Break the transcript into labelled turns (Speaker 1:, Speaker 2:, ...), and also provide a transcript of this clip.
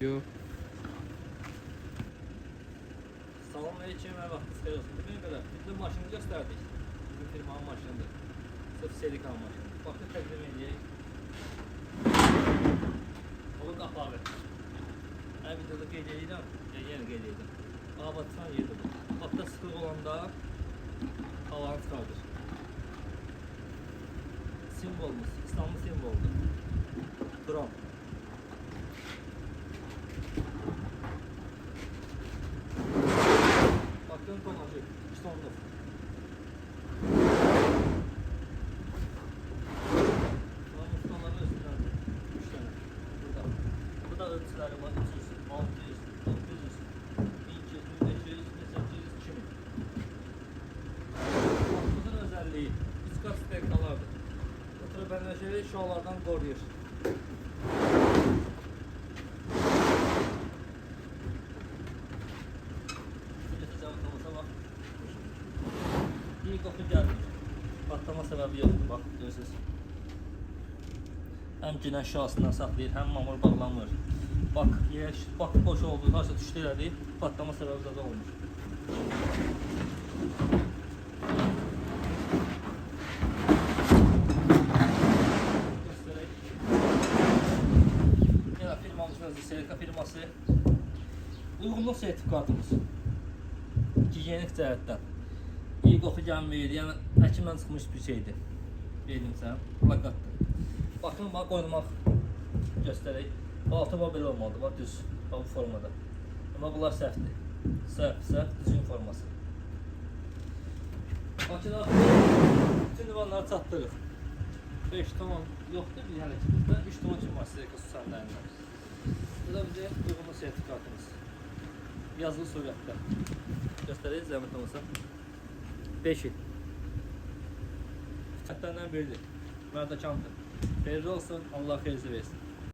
Speaker 1: video.
Speaker 2: Salamünaleyküm, hər vaxtınız xeyir olsun. Demək belə, bizim maşını göstərdik. Bizim firmanın maşınıdır. Sırf serikan maşını. Baxın, təqdim edəyək. Onun qapağı. Hər videoda qeyd edirəm, yenə qeyd edirəm. Abatçan yeridir bu. Hatta sıxlıq olanda havanı çıxardır. Simvolumuz, İslamlı simvoldur. Krom. Bakın tonajı, 2 tonluq. Bunun tonları üstünədir, 3 tane. Burada ölçüləri var, 300, 600, 900, 1200, 1500, 1800, 2000. Bunun özelliği, üst kat stenkalardır. Oturup enerjiyi şualardan qoruyur. İyi koku gelmiyor. Patlama sebebi yoktur, bak görürsünüz. Hem günəş şahsından saxlayır, hem mamur bağlanmır. Bak, yer bakır boş olduğu, harca düşdü elədi, patlama sebebi zaten olmuş. Göstereyim. Yine firmamızın Serika firması. Uyğunluq sertifikatımız. Gigiyenik cəhətdən. İyi qoxu gəlmir, yəni həkimdən çıxmış bir şeydir. Verdim sən, plakatdır. Baxın, bax, qoyulmaq göstərək. Bu altı belə olmalıdır, bax, düz, bax, bu formada. Amma bunlar səhvdir. Səhv, düzgün forması. Bakıda bütün divanları çatdırıq. 5 ton yoxdur bir hələ ki bizdə, 3 ton kimi var Serika su səndəyindən. Bu da bizə uyğunluq sertifikatımız. Yazılı surətdə. Göstərək, zəhmət olmasa. 5 il. Çətlərdən biridir. Mərdakandır. Xeyirli olsun, Allah xeyirli versin.